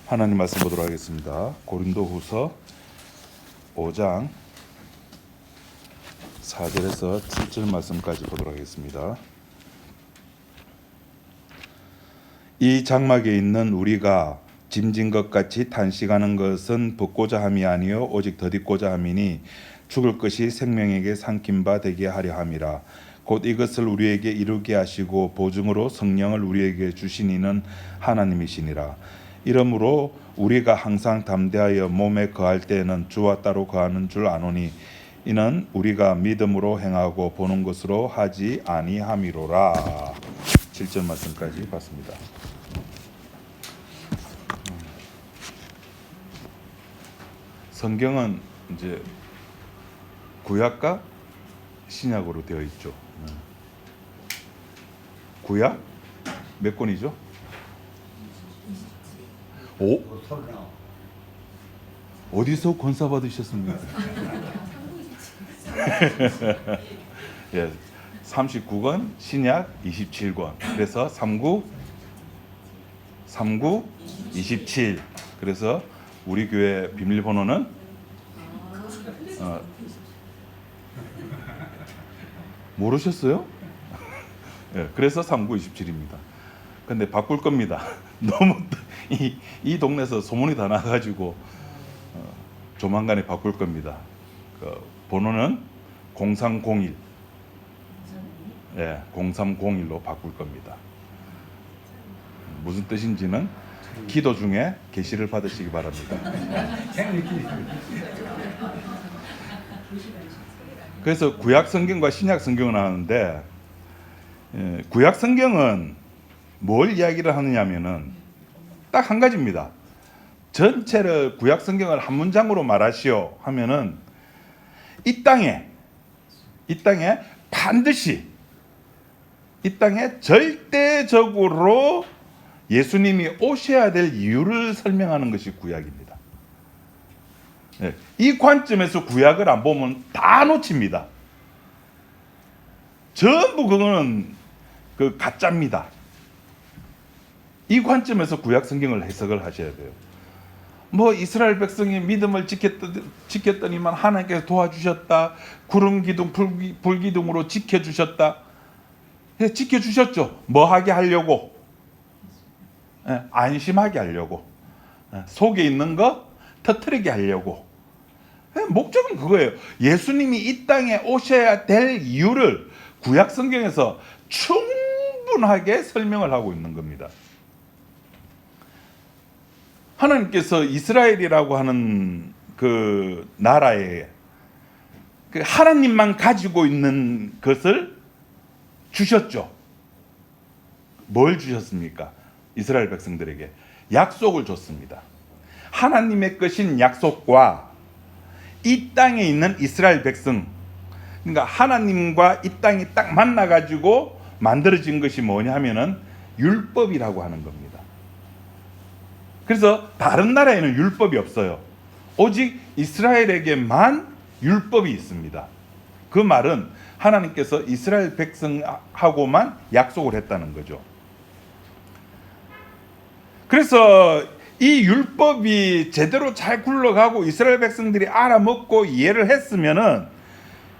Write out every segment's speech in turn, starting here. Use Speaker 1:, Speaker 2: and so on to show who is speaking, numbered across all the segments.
Speaker 1: 하나님 말씀 보도록 하겠습니다. 고린도후서 5장 4절에서 7절 말씀까지 보도록 하겠습니다. 이 장막에 있는 우리가 짐진 것 같이 탄식하는 것은 벗고자 함이 아니요 오직 덧입고자 함이니 죽을 것이 생명에게 삼킨 바 되게 하려 함이라. 곧 이것을 우리에게 이루게 하시고 보증으로 성령을 우리에게 주신 이는 하나님이시니라. 이러므로 우리가 항상 담대하여 몸에 거할 때에는 주와 따로 거하는 줄 아노니 이는 우리가 믿음으로 행하고 보는 것으로 하지 아니함이로라. 7절 말씀까지 봤습니다. 성경은 이제 구약과 신약으로 되어 있죠. 구약 몇 권이죠? 5? 어디서 권사 받으셨습니까? 예, 39권, 신약 27권. 그래서 39, 27. 그래서 우리 교회 비밀번호는 모르셨어요? 예, 그래서 3927입니다. 근데 바꿀 겁니다. 너무 이 동네에서 소문이 다 나가지고 조만간에 바꿀 겁니다. 그 번호는 0301. 예, 0301로 바꿀 겁니다. 무슨 뜻인지는 기도 중에 계시를 받으시기 바랍니다. 그래서 구약 성경과 신약 성경을 하는데 구약 성경은 뭘 이야기를 하느냐면은 딱 한 가지입니다. 전체를 구약 성경을 한 문장으로 말하시오 하면은 이 땅에 반드시 이 땅에 절대적으로 예수님이 오셔야 될 이유를 설명하는 것이 구약입니다. 이 관점에서 구약을 안 보면 다 놓칩니다. 전부 그거는 그 가짜입니다. 이 관점에서 구약 성경을 해석을 하셔야 돼요. 뭐 이스라엘 백성이 믿음을 지켰더니만 하나님께서 도와주셨다. 구름 기둥 불 기둥으로 지켜주셨다. 지켜주셨죠. 뭐 하게 하려고? 안심하게 하려고. 속에 있는 거 터뜨리게 하려고. 목적은 그거예요. 예수님이 이 땅에 오셔야 될 이유를 구약 성경에서 충분하게 설명을 하고 있는 겁니다. 하나님께서 이스라엘이라고 하는 그 나라에 그 하나님만 가지고 있는 것을 주셨죠. 뭘 주셨습니까? 이스라엘 백성들에게 약속을 줬습니다. 하나님의 것인 약속과 이 땅에 있는 이스라엘 백성, 그러니까 하나님과 이 땅이 딱 만나가지고 만들어진 것이 뭐냐 하면은 율법이라고 하는 겁니다. 그래서 다른 나라에는 율법이 없어요. 오직 이스라엘에게만 율법이 있습니다. 그 말은 하나님께서 이스라엘 백성하고만 약속을 했다는 거죠. 그래서 이 율법이 제대로 잘 굴러가고 이스라엘 백성들이 알아먹고 이해를 했으면은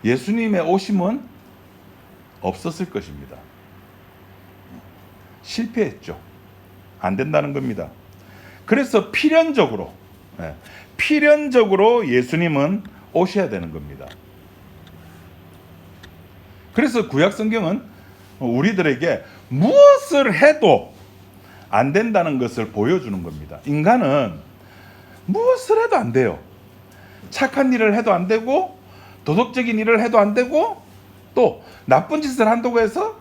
Speaker 1: 예수님의 오심은 없었을 것입니다. 실패했죠. 안 된다는 겁니다. 그래서 필연적으로 예수님은 오셔야 되는 겁니다. 그래서 구약 성경은 우리들에게 무엇을 해도 안 된다는 것을 보여주는 겁니다. 인간은 무엇을 해도 안 돼요. 착한 일을 해도 안 되고 도덕적인 일을 해도 안 되고 또 나쁜 짓을 한다고 해서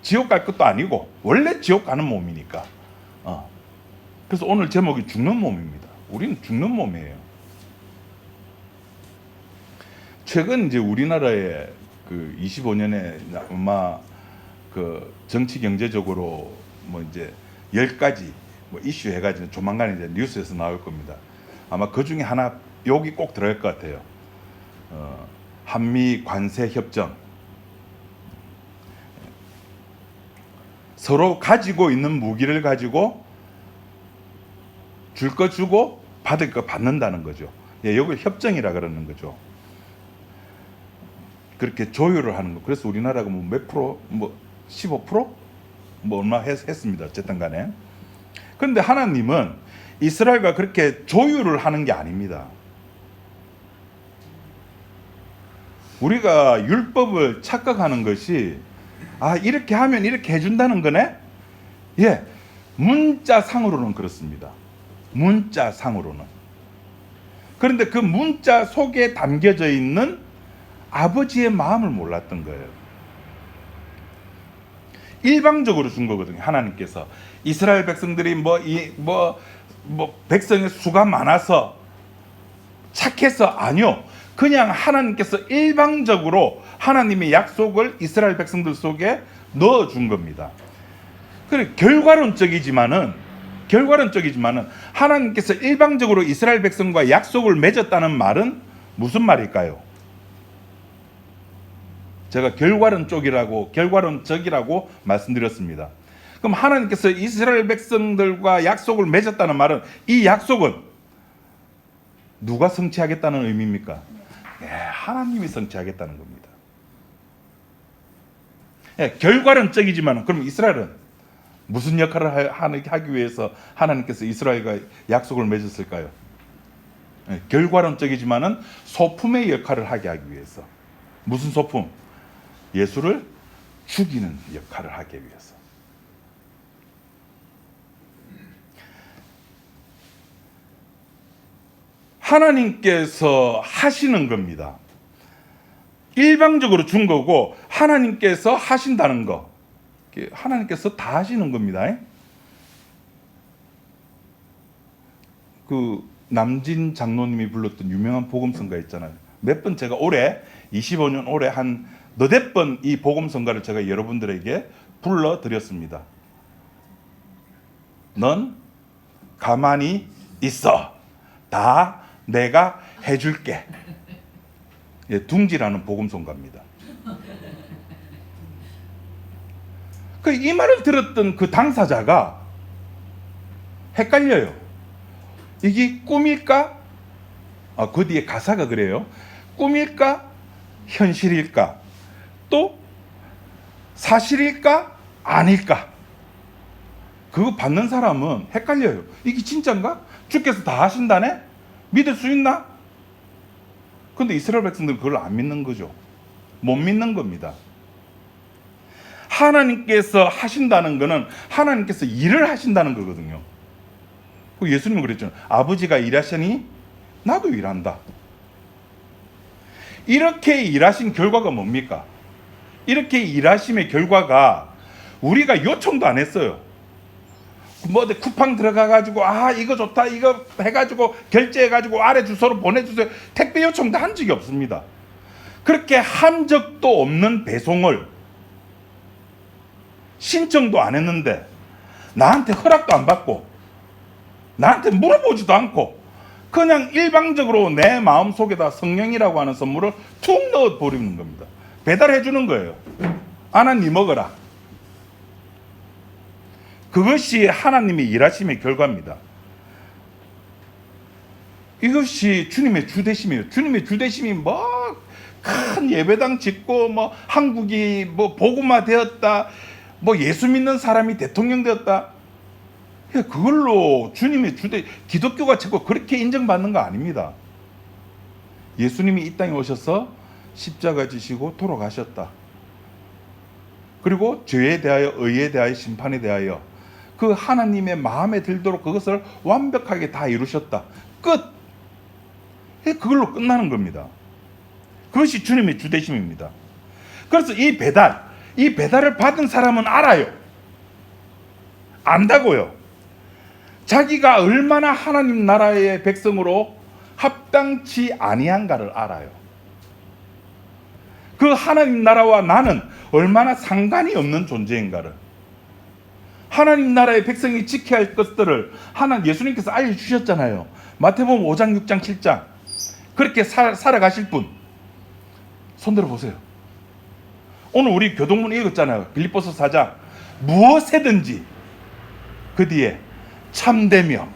Speaker 1: 지옥 갈 것도 아니고 원래 지옥 가는 몸이니까. 그래서 오늘 제목이 죽는 몸입니다. 우리는 죽는 몸이에요. 최근 이제 우리나라에 그 25년에 아마 그 정치 경제적으로 뭐 이제 10가지 뭐 이슈 해가지고 조만간 이제 뉴스에서 나올 겁니다. 아마 그 중에 하나 여기 꼭 들어갈 것 같아요. 한미 관세 협정. 서로 가지고 있는 무기를 가지고 줄 거 주고 받을 거 받는다는 거죠. 예, 이걸 협정이라 그러는 거죠. 그렇게 조율을 하는 거. 그래서 우리나라가 뭐 몇 프로, 뭐 15%? 뭐 얼마 했습니다. 어쨌든 간에. 그런데 하나님은 이스라엘과 그렇게 조율을 하는 게 아닙니다. 우리가 율법을 착각하는 것이 이렇게 하면 이렇게 해준다는 거네? 예, 문자상으로는 그렇습니다. 문자상으로는. 그런데 그 문자 속에 담겨져 있는 아버지의 마음을 몰랐던 거예요. 일방적으로 준 거거든요. 하나님께서 이스라엘 백성들이 백성의 수가 많아서 착해서 아니요. 그냥 하나님께서 일방적으로 하나님의 약속을 이스라엘 백성들 속에 넣어준 겁니다. 그래 결과론적이지만은 하나님께서 일방적으로 이스라엘 백성과 약속을 맺었다는 말은 무슨 말일까요? 제가 결과론적이라고 말씀드렸습니다. 그럼 하나님께서 이스라엘 백성들과 약속을 맺었다는 말은 이 약속은 누가 성취하겠다는 의미입니까? 하나님이 성취하겠다는 겁니다. 결과론적이지만 그럼 이스라엘은 무슨 역할을 하기 위해서 하나님께서 이스라엘과 약속을 맺었을까요? 결과론적이지만은 소품의 역할을 하게 하기 위해서. 무슨 소품? 예수를 죽이는 역할을 하기 위해서. 하나님께서 하시는 겁니다. 일방적으로 준 거고 하나님께서 하신다는 거. 하나님께서 다 하시는 겁니다. 그 남진 장로님이 불렀던 유명한 복음성가 있잖아요. 몇 번 제가 올해 25년 올해 한 너댓 번 이 복음성가를 제가 여러분들에게 불러드렸습니다. 넌 가만히 있어. 다 내가 해줄게. 둥지라는 복음성가입니다. 이 말을 들었던 그 당사자가 헷갈려요. 이게 꿈일까? 그 뒤에 가사가 그래요. 꿈일까? 현실일까? 또 사실일까? 아닐까? 그거 받는 사람은 헷갈려요. 이게 진짜인가? 주께서 다 하신다네? 믿을 수 있나? 근데 이스라엘 백성들은 그걸 안 믿는 거죠. 못 믿는 겁니다. 하나님께서 하신다는 거는 하나님께서 일을 하신다는 거거든요. 예수님은 그랬잖아요. 아버지가 일하시니 나도 일한다. 이렇게 일하신 결과가 뭡니까? 이렇게 일하심의 결과가 우리가 요청도 안 했어요. 쿠팡 들어가가지고 이거 좋다 이거 해가지고 결제해가지고 아래 주소로 보내주세요. 택배 요청도 한 적이 없습니다. 그렇게 한 적도 없는 배송을 신청도 안 했는데 나한테 허락도 안 받고 나한테 물어보지도 않고 그냥 일방적으로 내 마음속에다 성령이라고 하는 선물을 툭 넣어버리는 겁니다. 배달해 주는 거예요. 네 먹어라. 그것이 하나님의 일하심의 결과입니다. 이것이 주님의 주대심이에요. 주님의 주대심이 큰 예배당 짓고 한국이 복음화 되었다. 예수 믿는 사람이 대통령 되었다. 그걸로 주님의 기독교가 자꾸 그렇게 인정받는 거 아닙니다. 예수님이 이 땅에 오셔서 십자가 지시고 돌아가셨다. 그리고 죄에 대하여 의에 대하여 심판에 대하여 그 하나님의 마음에 들도록 그것을 완벽하게 다 이루셨다. 끝. 그걸로 끝나는 겁니다. 그것이 주님의 주대심입니다. 그래서 이 배달을 받은 사람은 알아요. 안다고요. 자기가 얼마나 하나님 나라의 백성으로 합당치 아니한가를 알아요. 그 하나님 나라와 나는 얼마나 상관이 없는 존재인가를, 하나님 나라의 백성이 지켜야 할 것들을 예수님께서 알려주셨잖아요. 마태복음 5장 6장 7장 그렇게 살아가실 분 손 들어보세요. 오늘 우리 교동문 읽었잖아요. 빌립보서 4장 무엇에든지 그 뒤에 참되며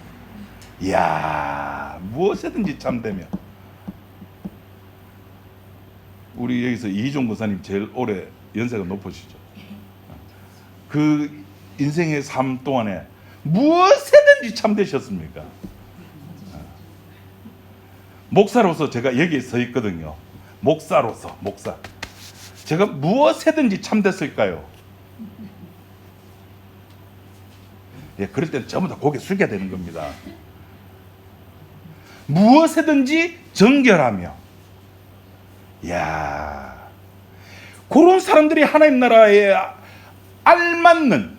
Speaker 1: 이야, 무엇이든지 참되며. 우리 여기서 이희종 권사님 제일 오래 연세가 높으시죠. 그 인생의 삶 동안에 무엇이든지 참되셨습니까? 목사로서 제가 여기에 서 있거든요. 목사로서, 목사. 제가 무엇이든지 참됐을까요? 예, 그럴 때는 전부 다 고개 숙여야 되는 겁니다. 무엇이든지 정결하며. 이야, 그런 사람들이 하나님 나라에 알맞는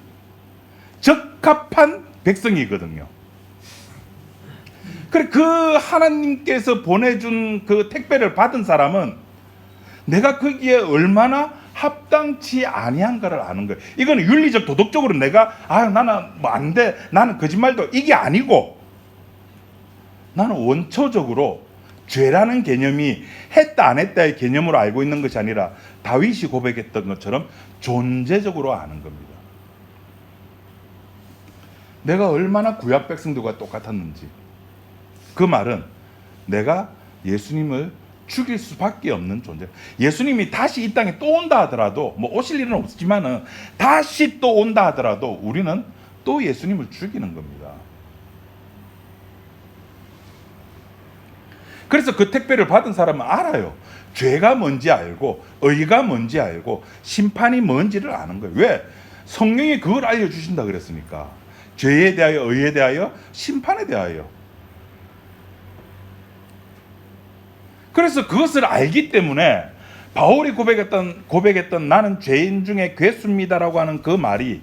Speaker 1: 적합한 백성이거든요. 그래, 그 하나님께서 보내준 그 택배를 받은 사람은 내가 거기에 얼마나 합당치 아니한가를 아는 거예요. 이거는 윤리적 도덕적으로 내가 나는 뭐 안 돼, 나는 거짓말도, 이게 아니고 나는 원초적으로 죄라는 개념이 했다 안 했다의 개념으로 알고 있는 것이 아니라 다윗이 고백했던 것처럼 존재적으로 아는 겁니다. 내가 얼마나 구약 백성들과 똑같았는지. 그 말은 내가 예수님을 죽일 수밖에 없는 존재. 예수님이 다시 이 땅에 또 온다 하더라도, 뭐 오실 일은 없지만은 다시 또 온다 하더라도 우리는 또 예수님을 죽이는 겁니다. 그래서 그 택배를 받은 사람은 알아요. 죄가 뭔지 알고 의가 뭔지 알고 심판이 뭔지를 아는 거예요. 왜? 성령이 그걸 알려주신다 그랬으니까. 죄에 대하여, 의에 대하여, 심판에 대하여. 그래서 그것을 알기 때문에 바울이 고백했던 나는 죄인 중에 괴수입니다라고 하는 그 말이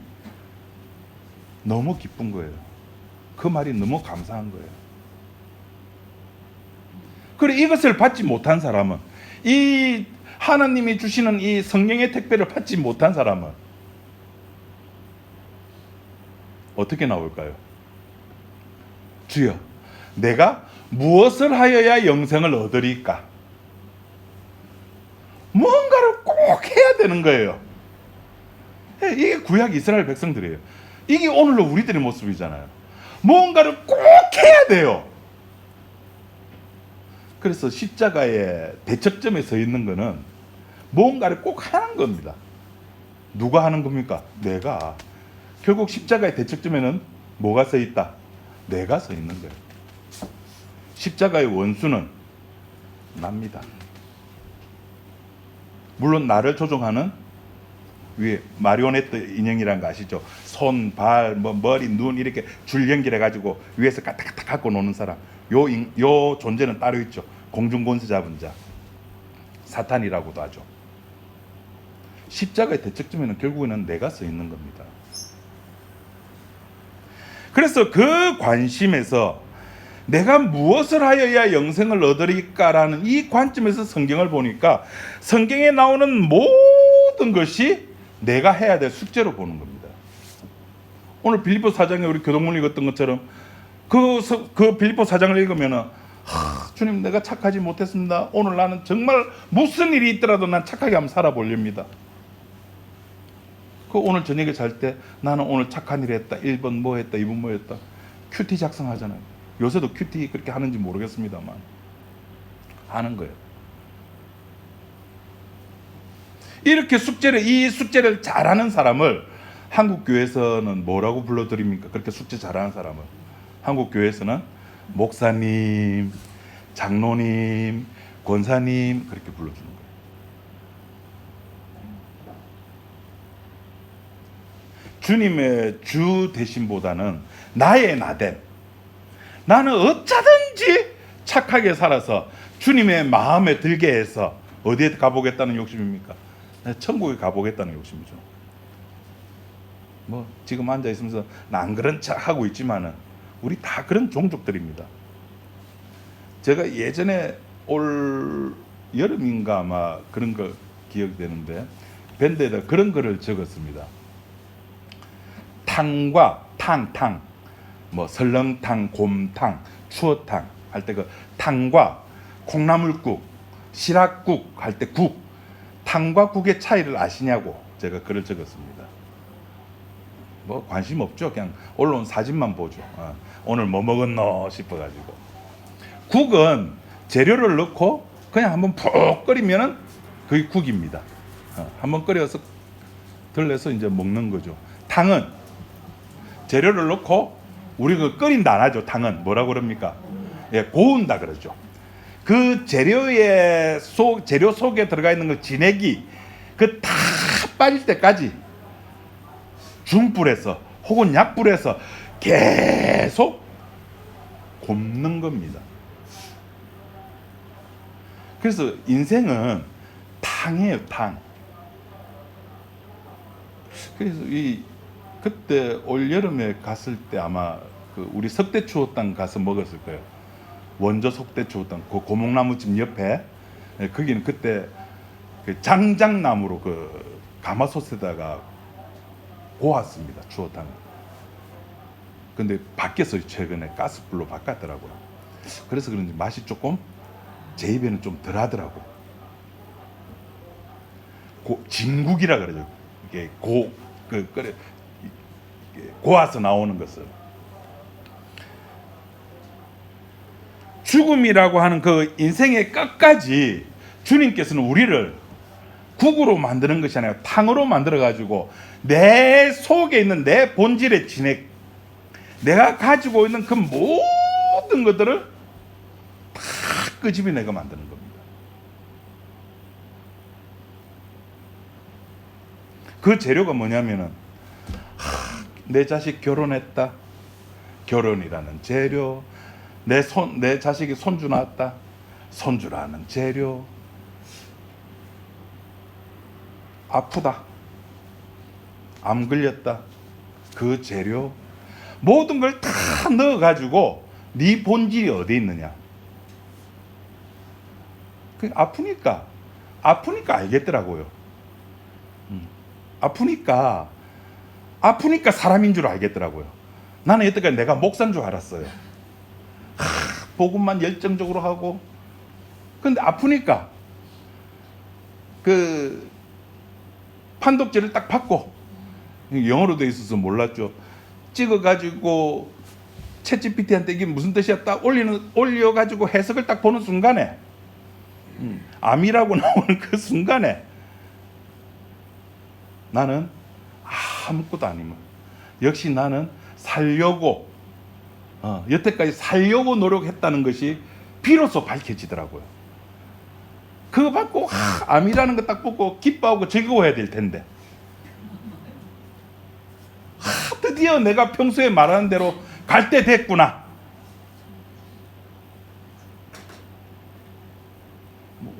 Speaker 1: 너무 기쁜 거예요. 그 말이 너무 감사한 거예요. 그리고 이것을 받지 못한 사람은, 이 하나님이 주시는 이 성령의 택배를 받지 못한 사람은 어떻게 나올까요? 주여, 내가 무엇을 하여야 영생을 얻으리까? 뭔가를 꼭 해야 되는 거예요. 이게 구약 이스라엘 백성들이에요. 이게 오늘로 우리들의 모습이잖아요. 뭔가를 꼭 해야 돼요. 그래서 십자가의 대척점에 서 있는 거는 뭔가를 꼭 하는 겁니다. 누가 하는 겁니까? 내가. 결국 십자가의 대척점에는 뭐가 서 있다? 내가 서 있는 거예요. 십자가의 원수는 납니다. 물론 나를 조종하는 위에 마리오네트 인형이라는 거 아시죠? 손, 발, 머리, 눈 이렇게 줄 연결해가지고 위에서 까딱까딱 갖고 노는 사람. 요 존재는 따로 있죠. 공중권세 잡은 자, 사탄이라고도 하죠. 십자가의 대척점에는 결국에는 내가 서 있는 겁니다. 그래서 그 관심에서 내가 무엇을 하여야 영생을 얻으리까라는 이 관점에서 성경을 보니까 성경에 나오는 모든 것이 내가 해야 될 숙제로 보는 겁니다. 오늘 빌립보 4장에 우리 교동문 읽었던 것처럼 그 빌립보 4장을 읽으면은 주님, 내가 착하지 못했습니다. 오늘 나는 정말 무슨 일이 있더라도 난 착하게 한번 살아보렵니다. 그 오늘 저녁에 잘 때 나는 오늘 착한 일 했다. 1번 뭐 했다. 2번 뭐 했다. 큐티 작성하잖아요. 요새도 큐티 그렇게 하는지 모르겠습니다만 하는 거예요. 이렇게 이 숙제를 잘하는 사람을 한국 교회에서는 뭐라고 불러드립니까? 그렇게 숙제 잘하는 사람을 한국 교회에서는 목사님, 장로님, 권사님 그렇게 불러주는 거예요. 주님의 주 대신보다는 나의 나됨, 나는 어쩌든지 착하게 살아서 주님의 마음에 들게 해서 어디에 가보겠다는 욕심입니까? 천국에 가보겠다는 욕심이죠. 뭐 지금 앉아 있으면서 난 그런 척 하고 있지만은 우리 다 그런 종족들입니다. 제가 예전에 올 여름인가 아마 그런 거 기억이 되는데 밴드에다 그런 거를 적었습니다. 탕과 탕, 뭐 설렁탕, 곰탕, 추어탕 할 때 그 탕과 콩나물국, 시락국 할 때 국, 탕과 국의 차이를 아시냐고 제가 글을 적었습니다. 뭐 관심 없죠. 그냥 올라온 사진만 보죠. 오늘 뭐 먹었노 싶어가지고. 국은 재료를 넣고 그냥 한번 푹 끓이면은 그게 국입니다. 한번 끓여서 들려서 이제 먹는 거죠. 탕은 재료를 넣고 우리가 끓인다 안 하죠. 탕은 뭐라고 그럽니까? 예, 고운다 그러죠. 그 재료 속에 들어가 있는 그 진액이 그 다 빠질 때까지 중불에서 혹은 약불에서 계속 굽는 겁니다. 그래서 인생은 탕이에요, 탕. 그래서 그때 올 여름에 갔을 때 아마 그 우리 석대추어탕 가서 먹었을 거예요. 원조 석대추어탕 그 고목나무집 옆에. 거기는 그때 그 장작나무로 그 가마솥에다가 고았습니다, 추어탕. 근데 바뀌었어요. 최근에 가스불로 바꿨더라고요. 그래서 그런지 맛이 조금 제 입에는 좀 덜하더라고. 진국이라 그러죠. 이게 고아서 나오는 것을. 죽음이라고 하는 그 인생의 끝까지 주님께서는 우리를 국으로 만드는 것이 아니라 탕으로 만들어 가지고 내 속에 있는 내 본질의 진액, 내가 가지고 있는 그 모든 것들을 다 끄집어내고 만드는 겁니다. 그 재료가 뭐냐면은 내 자식 결혼했다, 결혼이라는 재료. 내 자식이 손주 낳았다, 손주라는 재료. 아프다, 암 걸렸다, 그 재료. 모든 걸 다 넣어가지고 네 본질이 어디 있느냐. 아프니까 알겠더라고요. 아프니까 사람인 줄 알겠더라고요. 나는 여태까지 내가 목사인 줄 알았어요. 복음만 열정적으로 하고. 근데 아프니까 그 판독지를 딱 받고, 영어로 돼 있어서 몰랐죠. 찍어가지고 챗GPT한테 이게 무슨 뜻이야 딱 올려가지고 해석을 딱 보는 순간에, 암이라고 나오는 그 순간에 나는 아무것도 아니면, 역시 나는 살려고 여태까지 살려고 노력했다는 것이 비로소 밝혀지더라고요. 그거 받고 암이라는 거 딱 보고 기뻐하고 즐거워해야 될 텐데, 드디어 내가 평소에 말하는 대로 갈 때 됐구나.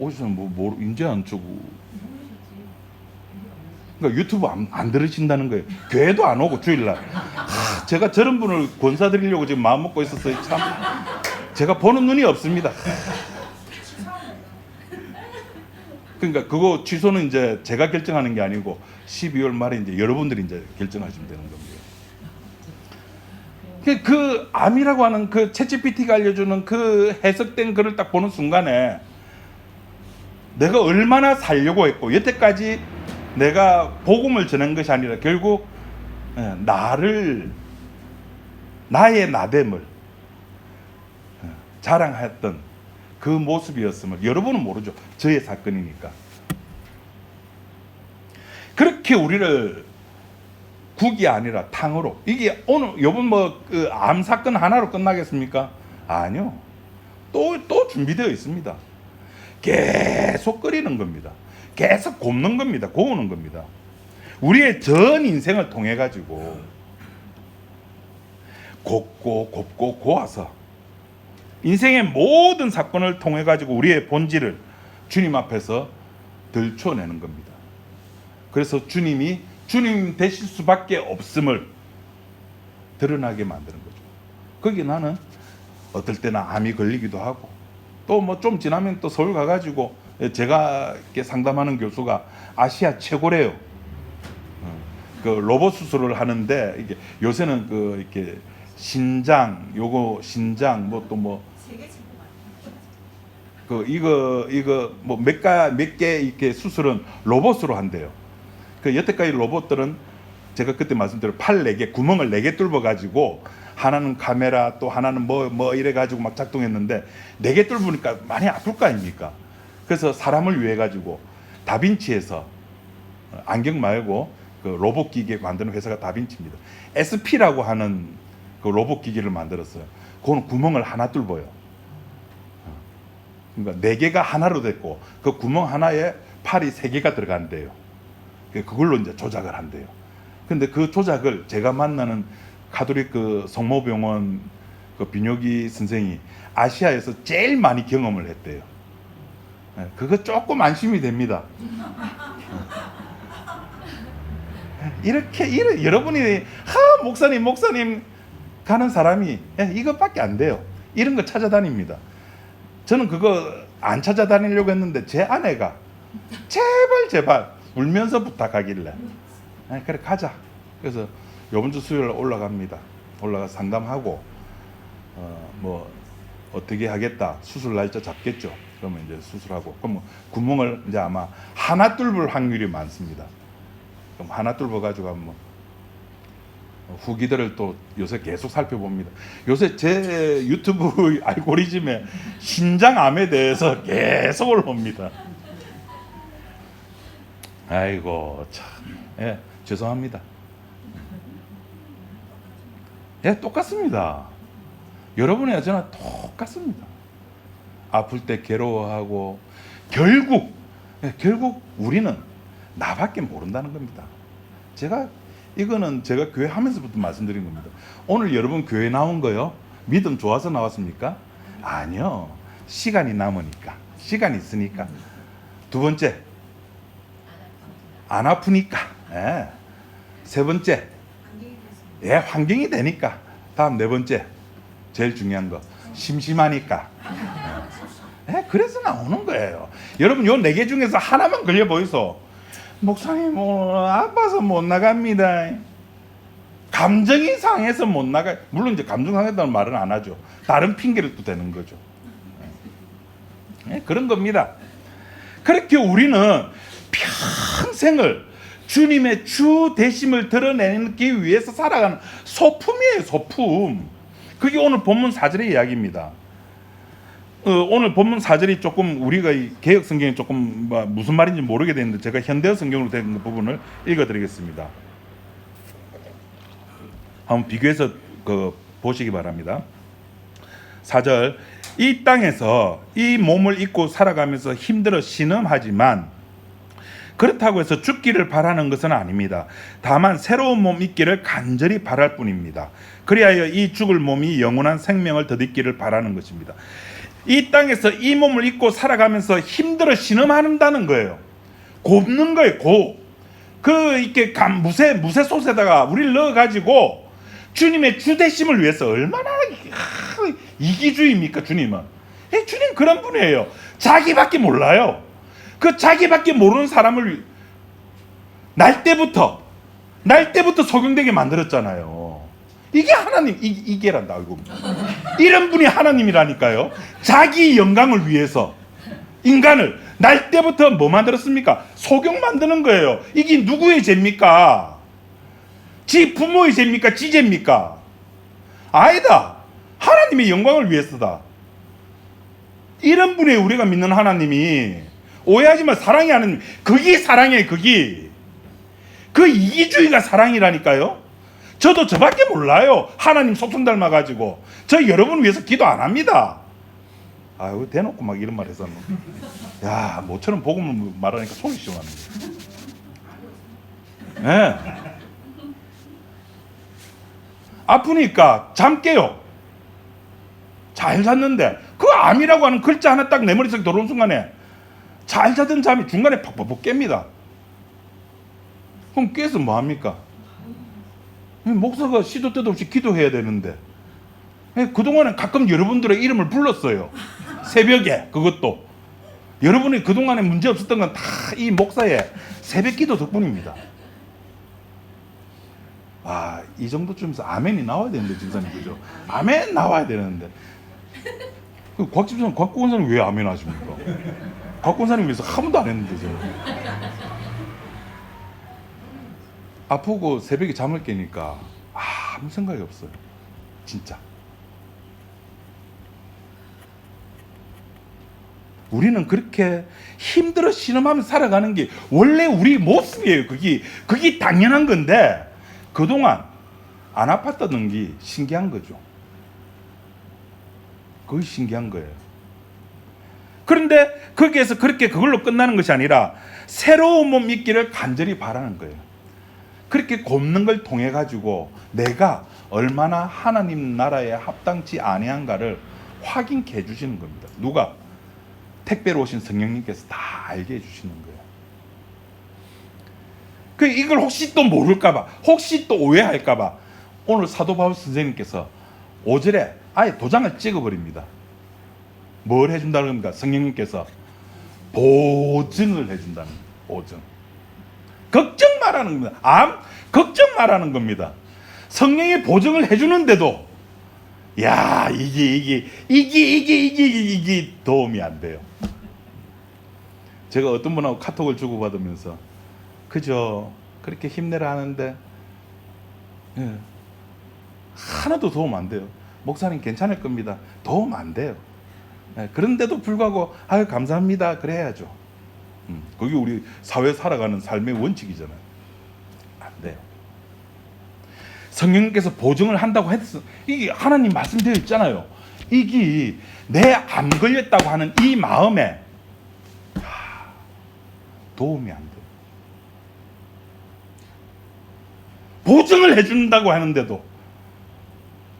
Speaker 1: 어디서 이제 안 주고. 그러니까 유튜브 안 들으신다는 거예요. 교회도 안 오고 주일날. 제가 저런 분을 권사드리려고 지금 마음 먹고 있었어요. 참 제가 보는 눈이 없습니다. 그러니까 그거 취소는 이제 제가 결정하는 게 아니고 12월 말에 이제 여러분들이 이제 결정하시면 되는 겁니다. 그 암이라고 하는 그 챗GPT가 알려주는 그 해석된 글을 딱 보는 순간에 내가 얼마나 살려고 했고, 여태까지 내가 복음을 전한 것이 아니라 결국 나의 나됨을 자랑했던 그 모습이었음을 여러분은 모르죠. 저의 사건이니까. 그렇게 우리를 국이 아니라 탕으로, 이게 오늘 요번 그 암 사건 하나로 끝나겠습니까? 아니요. 또 준비되어 있습니다. 계속 끓이는 겁니다. 계속 굽는 겁니다. 고우는 겁니다. 우리의 전 인생을 통해 가지고 곱고 고아서 인생의 모든 사건을 통해 가지고 우리의 본질을 주님 앞에서 들춰내는 겁니다. 그래서 주님이 주님 되실 수밖에 없음을 드러나게 만드는 거죠. 거기 나는 어떨 때는 암이 걸리기도 하고, 또 뭐 좀 지나면 또 서울 가가지고 제가 이렇게 상담하는 교수가 아시아 최고래요. 그 로봇 수술을 하는데 이게 요새는 그 이렇게 신장 그 이거 뭐 몇 개 이렇게 수술은 로봇으로 한대요. 그 여태까지 로봇들은 제가 그때 말씀드린 팔 4개, 구멍을 4개 뚫어가지고 하나는 카메라 또 하나는 뭐 이래가지고 막 작동했는데 4개 뚫으니까 많이 아플 거 아닙니까? 그래서 사람을 위해 가지고 다빈치에서 안경 말고 그 로봇 기계 만드는 회사가 다빈치입니다. SP라고 하는 그 로봇 기계를 만들었어요. 그거는 구멍을 하나 뚫어요. 그러니까 4개가 하나로 됐고 그 구멍 하나에 팔이 3개가 들어간대요. 그걸로 이제 조작을 한대요. 근데 그 조작을 제가 만나는 가톨릭 그 성모병원 그 비뇨기 선생이 아시아에서 제일 많이 경험을 했대요. 그거 조금 안심이 됩니다. 이렇게 여러분이 목사님 가는 사람이 이것밖에 안 돼요. 이런 거 찾아다닙니다. 저는 그거 안 찾아다니려고 했는데 제 아내가 제발 울면서 부탁하길래 그래 가자. 그래서 이번 주 수요일 올라갑니다. 올라가 상담하고 뭐 어떻게 하겠다. 수술 날짜 잡겠죠. 그러면 이제 수술하고 그럼 구멍을 이제 아마 하나 뚫을 확률이 많습니다. 그럼 하나 뚫어 가지고 한번 후기들을 또 요새 계속 살펴봅니다. 요새 제 유튜브 알고리즘에 신장암에 대해서 계속 올라옵니다. 아이고 참, 죄송합니다. 똑같습니다. 여러분의 저나 똑같습니다. 아플 때 괴로워하고 결국 우리는 나밖에 모른다는 겁니다. 이거는 제가 교회 하면서부터 말씀드린 겁니다. 오늘 여러분 교회 나온 거요? 믿음 좋아서 나왔습니까? 아니요. 시간이 남으니까. 시간이 있으니까. 두 번째, 안 아프니까. 세 번째, 환경이 되니까. 다음 네 번째, 제일 중요한 거, 심심하니까. 그래서 나오는 거예요. 여러분 요 4개 중에서 하나만 걸려 보이소. 목사님 아파서 못 나갑니다. 감정이 상해서 못 나가. 물론 이제 감정 상했다는 말은 안 하죠. 다른 핑계를 또 대는 거죠. 그런 겁니다. 그렇게 우리는 평생을 주님의 주 되심을 드러내기 위해서 살아가는 소품이에요. 소품. 그게 오늘 본문 4절의 이야기입니다. 오늘 본문 4절이 조금 우리가 이 개역 성경이 조금 무슨 말인지 모르게 되는데 제가 현대어 성경으로 된 부분을 읽어드리겠습니다. 한번 비교해서 보시기 바랍니다. 4절, 이 땅에서 이 몸을 입고 살아가면서 힘들어 신음하지만 그렇다고 해서 죽기를 바라는 것은 아닙니다. 다만 새로운 몸 있기를 간절히 바랄 뿐입니다. 그리하여 이 죽을 몸이 영원한 생명을 덧입기를 바라는 것입니다. 이 땅에서 이 몸을 입고 살아가면서 힘들어 신음한다는 거예요. 곱는 거예요. 이렇게 무쇠 솥에다가 우리를 넣어가지고 주님의 주되심을 위해서 얼마나 이기주의입니까? 주님은. 주님 그런 분이에요. 자기밖에 몰라요. 그 자기밖에 모르는 사람을 날 때부터 소경되게 만들었잖아요. 이게 하나님, 이게란다. 알고. 이런 분이 하나님이라니까요. 자기 영광을 위해서 인간을 날 때부터 뭐 만들었습니까? 소경 만드는 거예요. 이게 누구의 죄입니까? 지 부모의 죄입니까? 지 죄입니까? 아니다. 하나님의 영광을 위해서다. 이런 분이 우리가 믿는 하나님이, 오해하지 마. 사랑이 하나님. 그게 사랑이에요. 그 이기주의가 사랑이라니까요. 저도 저밖에 몰라요. 하나님 속성 닮아가지고. 저 여러분 위해서 기도 안 합니다. 아유, 대놓고 막 이런 말 해서. 야, 모처럼 복음을 말하니까 속이 시원합니다. 아프니까 잠 깨요. 잘 잤는데 그 암이라고 하는 글자 하나 딱 내 머릿속에 들어온 순간에 잘 자던 잠이 중간에 팍팍 깹니다. 그럼 깨서 뭐합니까? 목사가 시도 때도 없이 기도해야 되는데 그동안에 가끔 여러분들의 이름을 불렀어요. 새벽에. 그것도 여러분이 그동안에 문제 없었던 건 다 이 목사의 새벽 기도 덕분입니다. 이 정도쯤에서 아멘이 나와야 되는데, 집사님, 그죠? 아멘 나와야 되는데. 곽집사님, 곽권사님 왜 아멘 하십니까? 곽권사님 위해서 한 번도 안 했는데, 제가. 아프고 새벽에 잠을 깨니까 아무 생각이 없어요. 진짜. 우리는 그렇게 힘들어 신음하면서 살아가는 게 원래 우리 모습이에요. 그게 당연한 건데 그동안 안 아팠다는 게 신기한 거죠. 그게 신기한 거예요. 그런데 거기에서 그렇게 그걸로 끝나는 것이 아니라 새로운 몸 있기를 간절히 바라는 거예요. 그렇게 곱는 걸 통해 가지고 내가 얼마나 하나님 나라에 합당치 아니한가를 확인케 해주시는 겁니다. 누가? 택배로 오신 성령님께서 다 알게 해주시는 거예요. 이걸 혹시 또 모를까봐, 혹시 또 오해할까봐 오늘 사도 바울 선생님께서 5절에 아예 도장을 찍어버립니다. 뭘 해준다는 겁니까? 성령님께서 보증을 해준다는 거예요. 보증. 걱정 말하는 겁니다. 걱정 말하는 겁니다. 성령이 보증을 해주는데도 야 이게 도움이 안 돼요. 제가 어떤 분하고 카톡을 주고받으면서 그죠 그렇게 힘내라 하는데 하나도 도움 안 돼요. 목사님 괜찮을 겁니다. 도움 안 돼요. 그런데도 불구하고 아유 감사합니다 그래야죠. 그게 우리 사회 살아가는 삶의 원칙이잖아요. 안 돼요. 성령님께서 보증을 한다고 했어. 이게 하나님 말씀되어 있잖아요. 이게 내 암 걸렸다고 하는 이 마음에 도움이 안 돼요. 보증을 해준다고 하는데도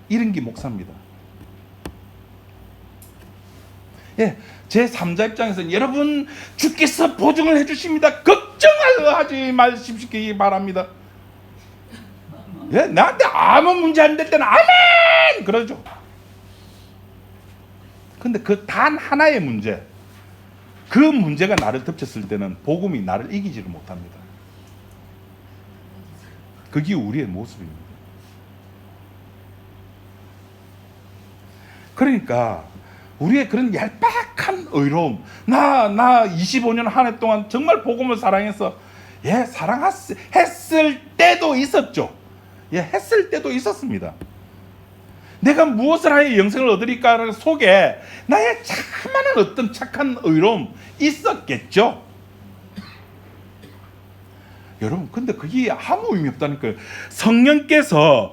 Speaker 1: 이런 게 목사입니다. 예, 제 3자 입장에서는 여러분 주께서 보증을 해주십니다. 걱정하지 마십시기 바랍니다. 예, 나한테 아무 문제 안 될 때는 아멘! 그러죠. 근데 그 단 하나의 문제, 그 문제가 나를 덮쳤을 때는 복음이 나를 이기지를 못합니다. 그게 우리의 모습입니다. 그러니까 우리의 그런 얄팍한 의로움, 나 25년 한 해 동안 정말 복음을 사랑해서 사랑했을 때도 있었죠. 했을 때도 있었습니다. 내가 무엇을 하여 영생을 얻으리까 속에 나의 자그마한 어떤 착한 의로움 있었겠죠. 여러분 근데 그게 아무 의미 없다니까요. 성령께서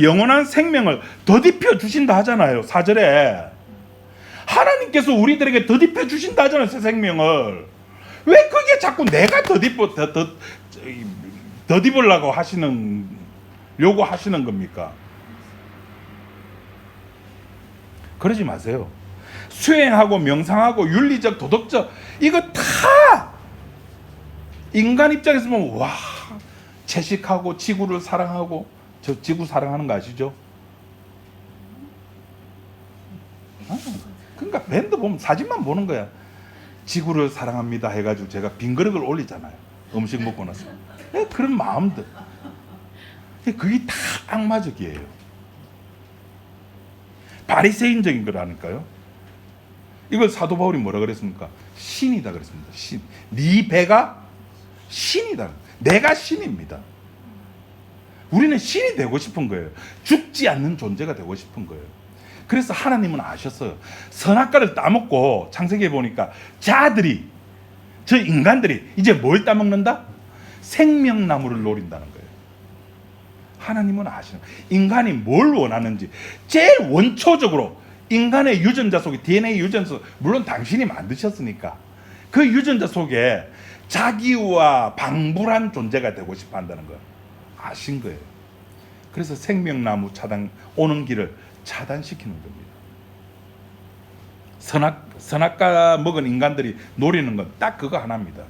Speaker 1: 영원한 생명을 더딥혀 주신다 하잖아요. 4절에 하나님께서 우리들에게 더딥혀 주신다 하잖아요. 새 생명을. 왜 그게 자꾸 내가 더딥으려고 요구하시는 겁니까? 그러지 마세요. 수행하고 명상하고 윤리적 도덕적 이거 다 인간 입장에서 보면 와 채식하고 지구를 사랑하고 저 지구 사랑하는 거 아시죠? 그러니까 밴드 보면 사진만 보는 거야. 지구를 사랑합니다 해가지고 제가 빈 그릇을 올리잖아요. 음식 먹고 나서. 그런 마음들. 그게 다 악마적이에요. 바리새인적인 거라니까요. 이걸 사도 바울이 뭐라 그랬습니까? 신이다 그랬습니다. 신. 네 배가 신이다. 내가 신입니다. 우리는 신이 되고 싶은 거예요. 죽지 않는 존재가 되고 싶은 거예요. 그래서 하나님은 아셨어요. 선악과를 따먹고 창세기에 보니까 저 인간들이 이제 뭘 따먹는다? 생명나무를 노린다는 거예요. 하나님은 아시는 거예요. 인간이 뭘 원하는지 제일 원초적으로 인간의 유전자 속에 DNA 유전자 속에 물론 당신이 만드셨으니까 그 유전자 속에 자기와 방불한 존재가 되고 싶어 한다는 걸 아신 거예요. 그래서 생명나무 오는 길을 차단시키는 겁니다. 선악과 먹은 인간들이 노리는 건 딱 그거 하나입니다.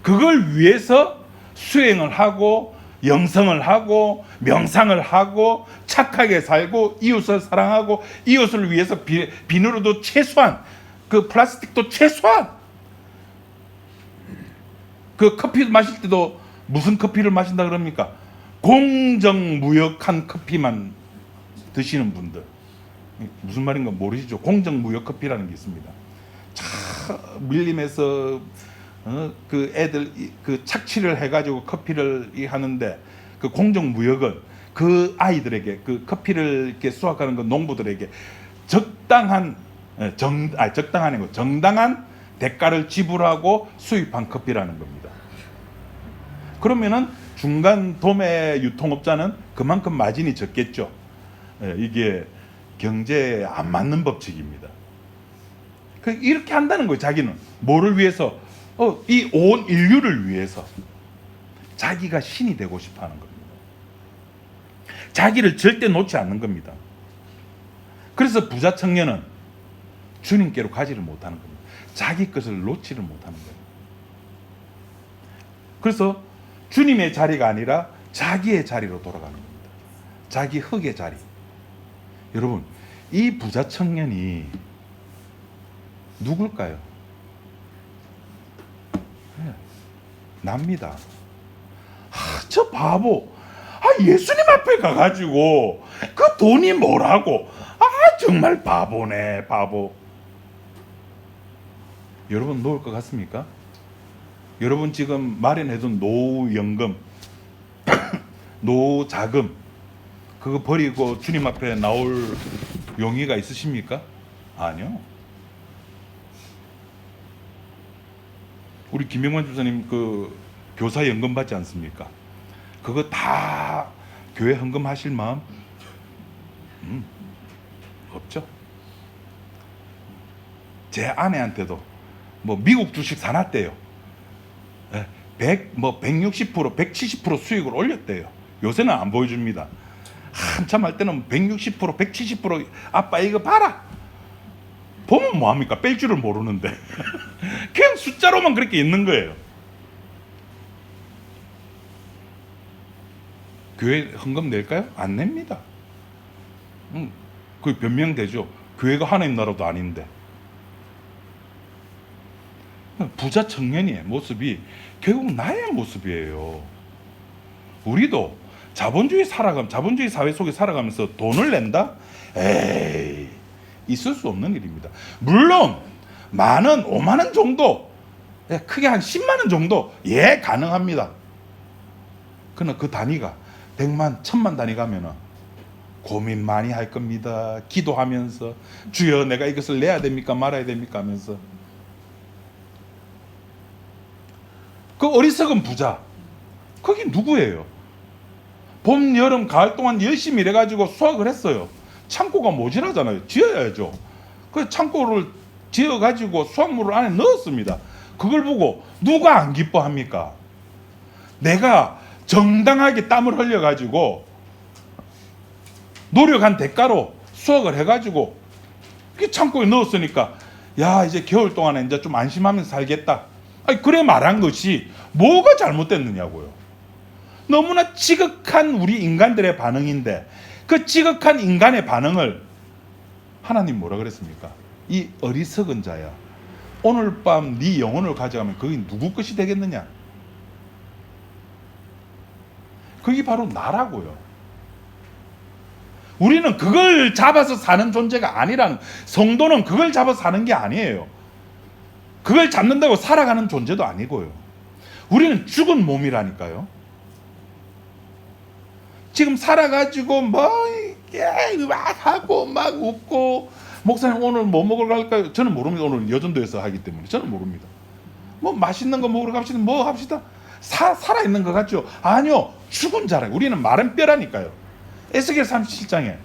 Speaker 1: 그걸 위해서 수행을 하고 영성을 하고 명상을 하고 착하게 살고 이웃을 사랑하고 이웃을 위해서 비누로도 최소한 그 플라스틱도 최소한 그 커피 마실 때도 무슨 커피를 마신다 그럽니까? 공정무역한 커피만 드시는 분들 무슨 말인가 모르시죠? 공정무역 커피라는 게 있습니다. 차 밀림에서 그 애들 그 착취를 해가지고 커피를 하는데 그 공정무역은 그 아이들에게 그 커피를 이렇게 수확하는 그 농부들에게 적당한 적당한 정당한 대가를 지불하고 수입한 커피라는 겁니다. 그러면은 중간 도매 유통업자는 그만큼 마진이 적겠죠. 이게 경제에 안 맞는 법칙입니다. 이렇게 한다는 거예요. 자기는 뭐를 위해서? 이 온 인류를 위해서 자기가 신이 되고 싶어하는 겁니다. 자기를 절대 놓지 않는 겁니다. 그래서 부자 청년은 주님께로 가지를 못하는 겁니다. 자기 것을 놓지를 못하는 거예요. 그래서 주님의 자리가 아니라 자기의 자리로 돌아가는 겁니다. 자기 흙의 자리. 여러분, 이 부자 청년이 누굴까요? 납니다. 저 바보. 예수님 앞에 가가지고 그 돈이 뭐라고. 정말 바보네, 바보. 여러분 놓을 것 같습니까? 여러분 지금 마련해둔 노후연금, 노후자금 그거 버리고 주님 앞에 나올 용의가 있으십니까? 아니요. 우리 김영만 주사님 그 교사 연금 받지 않습니까? 그거 다 교회 헌금하실 마음? 없죠. 제 아내한테도 뭐 미국 주식 사놨대요. 160%, 170% 수익을 올렸대요. 요새는 안 보여줍니다. 한참 할 때는 160%, 170% 아빠 이거 봐라. 보면 뭐합니까? 뺄 줄을 모르는데. 그냥 숫자로만 그렇게 있는 거예요. 교회 헌금 낼까요? 안 냅니다. 그 변명되죠. 교회가 하나님 나라도 아닌데. 부자 청년의 모습이 결국 나의 모습이에요. 우리도 자본주의 사회 속에 살아가면서 돈을 낸다? 에이, 있을 수 없는 일입니다. 물론 만원, 5만원 정도, 크게 한 10만원 정도 가능합니다. 그러나 그 단위가 100만, 1000만 단위 가면은 고민 많이 할 겁니다. 기도하면서 주여 내가 이것을 내야 됩니까 말아야 됩니까 하면서. 그 어리석은 부자, 그게 누구예요? 봄, 여름, 가을 동안 열심히 일해가지고 수확을 했어요. 창고가 모자라잖아요. 지어야죠. 그 창고를 지어가지고 수확물을 안에 넣었습니다. 그걸 보고 누가 안 기뻐합니까? 내가 정당하게 땀을 흘려가지고 노력한 대가로 수확을 해가지고 그 창고에 넣었으니까 야 이제 겨울 동안에 이제 좀 안심하면서 살겠다. 그래 말한 것이 뭐가 잘못됐느냐고요. 너무나 지극한 우리 인간들의 반응인데 그 지극한 인간의 반응을 하나님 뭐라 그랬습니까? 이 어리석은 자야. 오늘 밤 네 영혼을 가져가면 그게 누구 것이 되겠느냐? 그게 바로 나라고요. 우리는 그걸 잡아서 사는 존재가 아니라는, 성도는 그걸 잡아서 사는 게 아니에요. 그걸 잡는다고 살아가는 존재도 아니고요. 우리는 죽은 몸이라니까요. 지금 살아가지고 막 하고 막 웃고 목사님 오늘 뭐 먹으러 갈까요? 저는 모릅니다. 오늘 여전도에서 하기 때문에 저는 모릅니다. 뭐 맛있는 거 먹으러 갑시다. 뭐 합시다. 살아있는 것 같죠? 아니요. 죽은 자라. 우리는 마른 뼈라니까요. 에스겔 37장에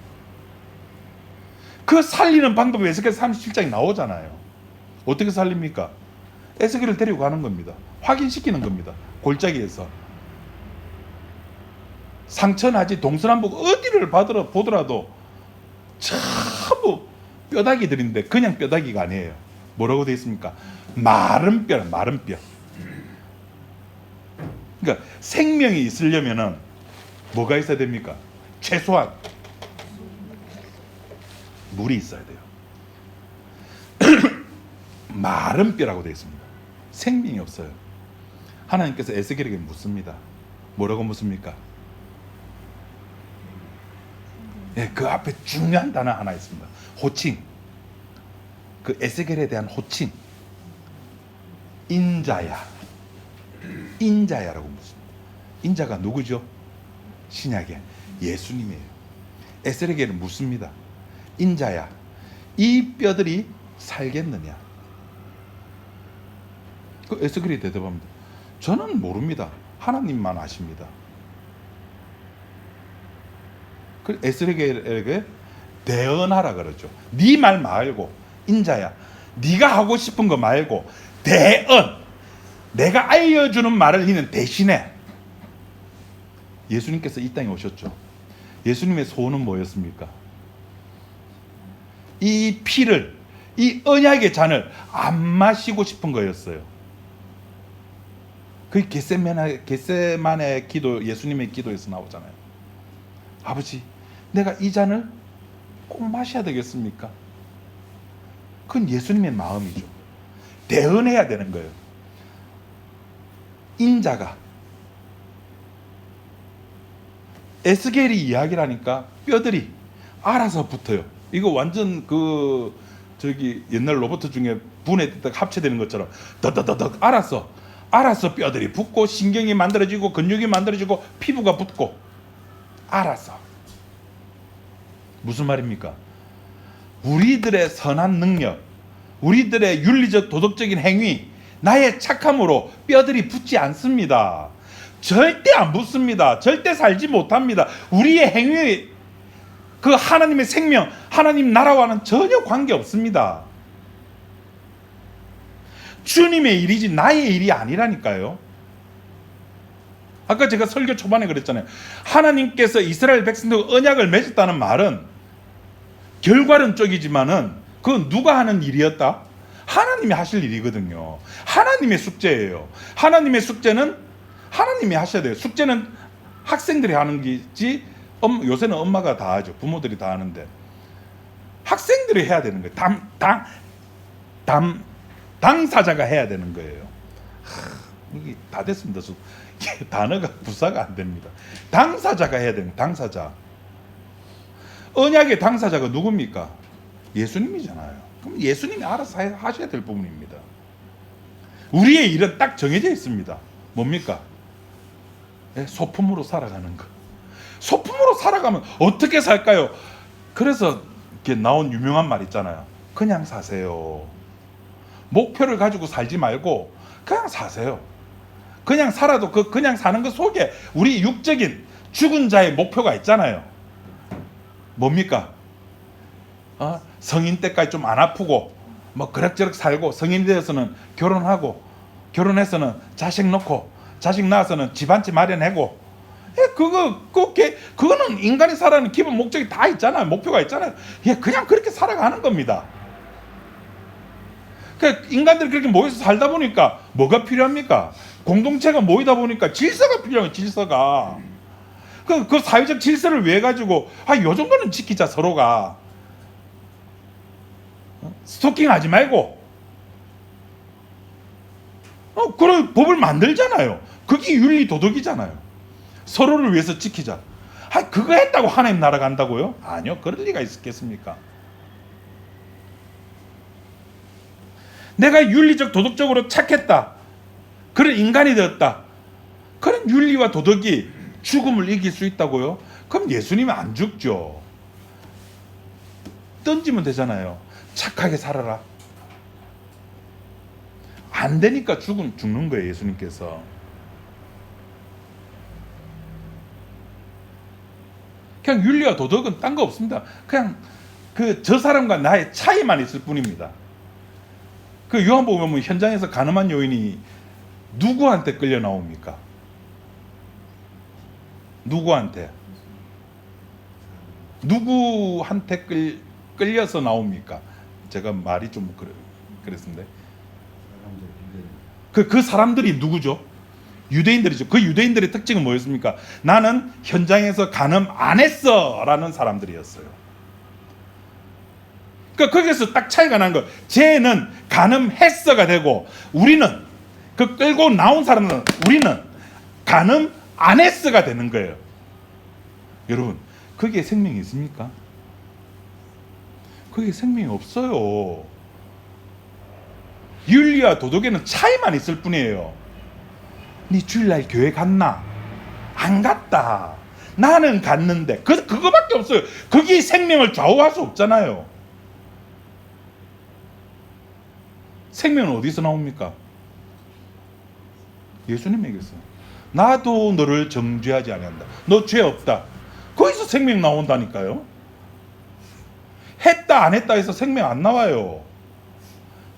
Speaker 1: 그 살리는 방법이 에스겔 37장에 나오잖아요. 어떻게 살립니까? 에스겔을 데리고 가는 겁니다. 확인시키는 겁니다. 골짜기에서. 상처나지 동서남북 어디를 보더라도 전부 뼈다귀들인데 그냥 뼈다귀가 아니에요. 뭐라고 되어 있습니까? 마른 뼈, 마른 뼈. 그러니까 생명이 있으려면은 뭐가 있어야 됩니까? 최소한 물이 있어야 돼요. 마른 뼈라고 되어 있습니다. 생명이 없어요. 하나님께서 에스겔에게 묻습니다. 뭐라고 묻습니까? 그 앞에 중요한 단어 하나 있습니다. 호칭. 그 에스겔에 대한 호칭. 인자야. 인자야라고 묻습니다. 인자가 누구죠? 신약에 예수님이에요. 에스겔은 묻습니다. 인자야, 이 뼈들이 살겠느냐? 그 에스겔이 대답합니다. 저는 모릅니다. 하나님만 아십니다. 그 에스겔에게 대언하라 그러죠. 네 말 말고, 인자야, 네가 하고 싶은 거 말고 대언, 내가 알려주는 말을 너는 대신해. 예수님께서 이 땅에 오셨죠. 예수님의 소원은 뭐였습니까? 이 피를, 이 언약의 잔을 안 마시고 싶은 거였어요. 그 겟세마네 기도, 예수님의 기도에서 나오잖아요. 아버지, 내가 이 잔을 꼭 마셔야 되겠습니까? 그건 예수님의 마음이죠. 대언해야 되는 거예요. 인자가, 에스겔이 이야기를 하니까 뼈들이 알아서 붙어요. 이거 완전 옛날 로봇 중에 분해 합체되는 것처럼 더더더덕 알아서 뼈들이 붙고, 신경이 만들어지고, 근육이 만들어지고, 피부가 붙고, 알아서. 무슨 말입니까? 우리들의 선한 능력, 우리들의 윤리적 도덕적인 행위, 나의 착함으로 뼈들이 붙지 않습니다. 절대 안 붙습니다. 절대 살지 못합니다. 우리의 행위, 그 하나님의 생명, 하나님 나라와는 전혀 관계 없습니다. 주님의 일이지 나의 일이 아니라니까요. 아까 제가 설교 초반에 그랬잖아요. 하나님께서 이스라엘 백성들과 언약을 맺었다는 말은 결과론적이지만은 그건 누가 하는 일이었다? 하나님이 하실 일이거든요. 하나님의 숙제예요. 하나님의 숙제는 하나님이 하셔야 돼요. 숙제는 학생들이 하는 거지, 요새는 엄마가 다 하죠. 부모들이 다 하는데 학생들이 해야 되는 거예요. 당사자가 해야 되는 거예요. 이게 다 됐습니다. 단어가 부사가 안 됩니다. 당사자가 해야 되는, 당사자. 언약의 당사자가 누굽니까? 예수님이잖아요. 그럼 예수님이 알아서 하셔야 될 부분입니다. 우리의 일은 딱 정해져 있습니다. 뭡니까? 소품으로 살아가는 거. 소품으로 살아가면 어떻게 살까요? 그래서 이렇게 나온 유명한 말 있잖아요. 그냥 사세요. 목표를 가지고 살지 말고 그냥 사세요. 그냥 살아도 그냥 사는 것 속에 우리 육적인 죽은 자의 목표가 있잖아요. 뭡니까? 성인 때까지 좀 안 아프고 뭐 그럭저럭 살고, 성인이 되어서는 결혼하고, 결혼해서는 자식 놓고, 자식 낳아서는 집 한 채 마련하고, 그거는 인간이 살아가는 기본 목적이 다 있잖아요. 목표가 있잖아요. 그냥 그렇게 살아가는 겁니다. 인간들이 그렇게 모여서 살다 보니까 뭐가 필요합니까? 공동체가 모이다 보니까 질서가 필요해요. 질서가. 그 사회적 질서를 위해 가지고 요 정도는 지키자, 서로가. 스토킹하지 말고. 그런 법을 만들잖아요. 그게 윤리 도덕이잖아요. 서로를 위해서 지키자. 그거 했다고 하나님 나라 간다고요? 아니요. 그럴 리가 있겠습니까? 내가 윤리적 도덕적으로 착했다, 그런 인간이 되었다, 그런 윤리와 도덕이 죽음을 이길 수 있다고요? 그럼 예수님이 안 죽죠. 던지면 되잖아요. 착하게 살아라. 안 되니까 죽는 거예요. 예수님께서. 그냥 윤리와 도덕은 딴 거 없습니다. 그냥 저 사람과 나의 차이만 있을 뿐입니다. 요한복음 보면 현장에서 간음한 여인이 누구한테 끌려 나옵니까? 누구한테 끌려서 나옵니까? 제가 말이 좀 그랬는데, 그 사람들이 누구죠? 유대인들이죠. 그 유대인들의 특징은 뭐였습니까? 나는 현장에서 간음 안 했어 라는 사람들이었어요. 거기서 딱 차이가 난 거예요. 쟤는 간음했어가 되고, 우리는, 끌고 나온 사람은, 우리는 간음 안 했어가 되는 거예요. 여러분, 거기에 생명이 있습니까? 거기에 생명이 없어요. 윤리와 도덕에는 차이만 있을 뿐이에요. 네 주일날 교회 갔나? 안 갔다. 나는 갔는데 그거밖에 없어요. 그게 생명을 좌우할 수 없잖아요. 생명은 어디서 나옵니까? 예수님에게서. 나도 너를 정죄하지 아니한다. 너 죄 없다. 거기서 생명 나온다니까요. 했다 안 했다 해서 생명 안 나와요.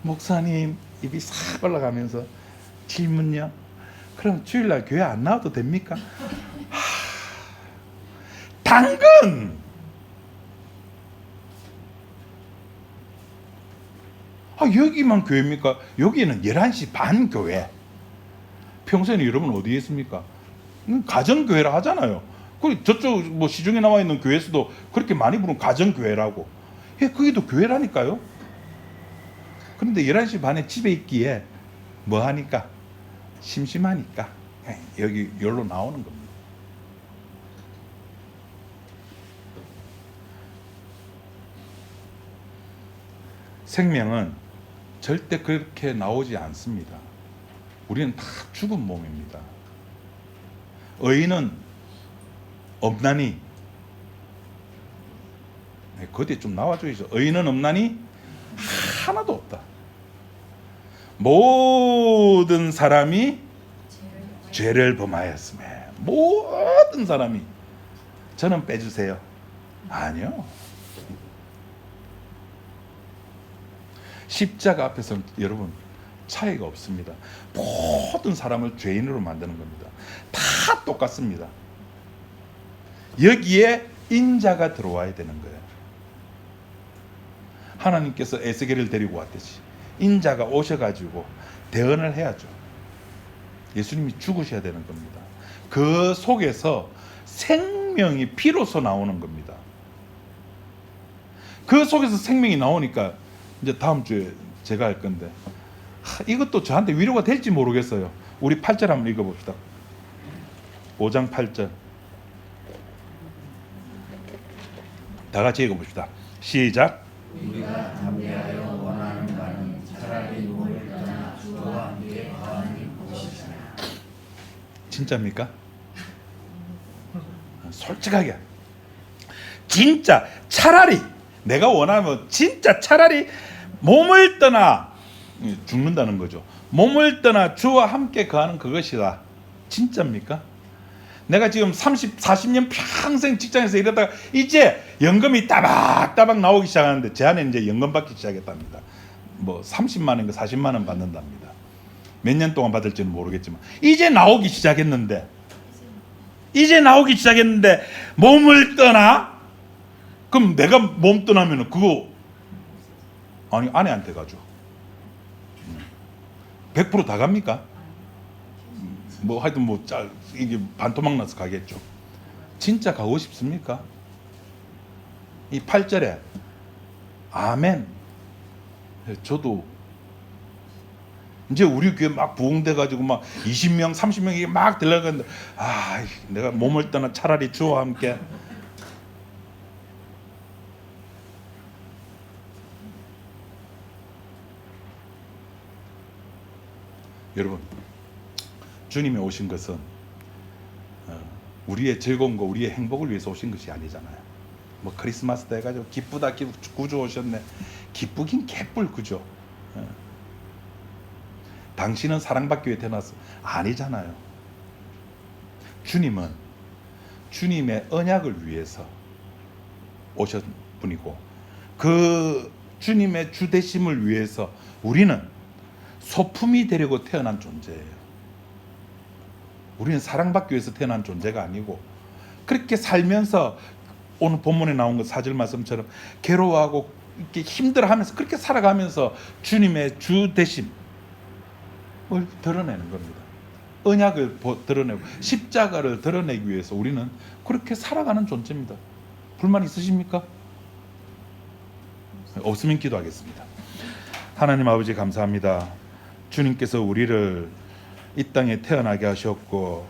Speaker 1: 목사님 입이 싹 올라가면서 질문요. 그럼 주일날 교회 안 나와도 됩니까? 당근! 여기만 교회입니까? 여기는 11시 반 교회. 평소에는 여러분 어디에 있습니까? 가정교회라 하잖아요. 그리고 저쪽 뭐 시중에 나와 있는 교회에서도 그렇게 많이 부르는 가정교회라고. 거기도 교회라니까요. 그런데 11시 반에 집에 있기에 뭐 하니까? 심심하니까 여기 여기로 나오는 겁니다. 생명은 절대 그렇게 나오지 않습니다. 우리는 다 죽은 몸입니다. 의인은 없나니, 거기에 좀 나와줘야죠. 의인은 없나니 하나도 없다. 모든 사람이 죄를 범하였음에. 모든 사람이. 저는 빼주세요. 아니요. 십자가 앞에서는 여러분 차이가 없습니다. 모든 사람을 죄인으로 만드는 겁니다. 다 똑같습니다. 여기에 인자가 들어와야 되는 거예요. 하나님께서 에스겔을 데리고 왔듯이 인자가 오셔가지고 대언을 해야죠. 예수님이 죽으셔야 되는 겁니다. 그 속에서 생명이 비로소 나오는 겁니다. 그 속에서 생명이 나오니까 이제 다음 주에 제가 할 건데 이것도 저한테 위로가 될지 모르겠어요. 우리 8절 한번 읽어봅시다. 5장 8절 다 같이 읽어봅시다. 시작.
Speaker 2: 우리가 담대하여 원하는 바는 차라리 몸을 떠나 주와 함께 거하는 것이시나.
Speaker 1: 진짜입니까? 솔직하게 진짜 차라리 내가 원하면 진짜 차라리 몸을 떠나 죽는다는 거죠. 몸을 떠나 주와 함께 거하는 그것이다. 진짜입니까? 내가 지금 30, 40년 평생 직장에서 일하다가 이제 연금이 따박따박 나오기 시작하는데 제 안에 이제 연금 받기 시작했답니다. 뭐 30만 원인가 40만 원 받는답니다. 몇 년 동안 받을지는 모르겠지만 이제 나오기 시작했는데 몸을 떠나? 그럼 내가 몸 떠나면 그거 아니 아내한테 가죠. 100% 다 갑니까? 뭐 하여튼 뭐 이게 반토막 나서 가겠죠. 진짜 가고 싶습니까? 이 8절에 아멘. 저도 이제 우리 교회 막 부흥돼 가지고 막 20명 30명이 막 들어가는데 내가 몸을 떠나 차라리 주와 함께. 여러분 주님이 오신 것은 우리의 즐거움과 우리의 행복을 위해서 오신 것이 아니잖아요. 뭐 크리스마스 때 해가지고 기쁘다 구주 오셨네. 기쁘긴 개뿔 그죠. 당신은 사랑받기 위해 태어났어. 아니잖아요. 주님은 주님의 언약을 위해서 오신 분이고 그 주님의 주되심을 위해서 우리는 소품이 되려고 태어난 존재예요. 우리는 사랑받기 위해서 태어난 존재가 아니고 그렇게 살면서 오늘 본문에 나온 것 4절 말씀처럼 괴로워하고 이렇게 힘들어하면서 그렇게 살아가면서 주님의 주되심을 드러내는 겁니다. 언약을 드러내고 십자가를 드러내기 위해서 우리는 그렇게 살아가는 존재입니다. 불만 있으십니까? 없으면 기도하겠습니다. 하나님 아버지 감사합니다. 주님께서 우리를 이 땅에 태어나게 하셨고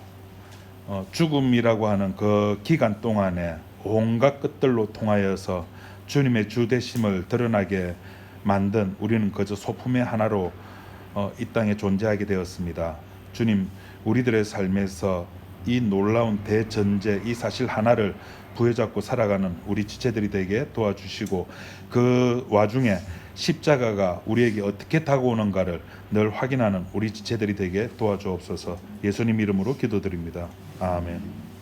Speaker 1: 죽음이라고 하는 그 기간 동안에 온갖 것들로 통하여서 주님의 주되심을 드러나게 만든 우리는 그저 소품의 하나로 이 땅에 존재하게 되었습니다. 주님, 우리들의 삶에서 이 놀라운 대전제, 이 사실 하나를 부여잡고 살아가는 우리 지체들이 되게 도와주시고, 그 와중에 십자가가 우리에게 어떻게 다가오는가를 늘 확인하는 우리 지체들이 되게 도와주옵소서. 예수님 이름으로 기도드립니다. 아멘.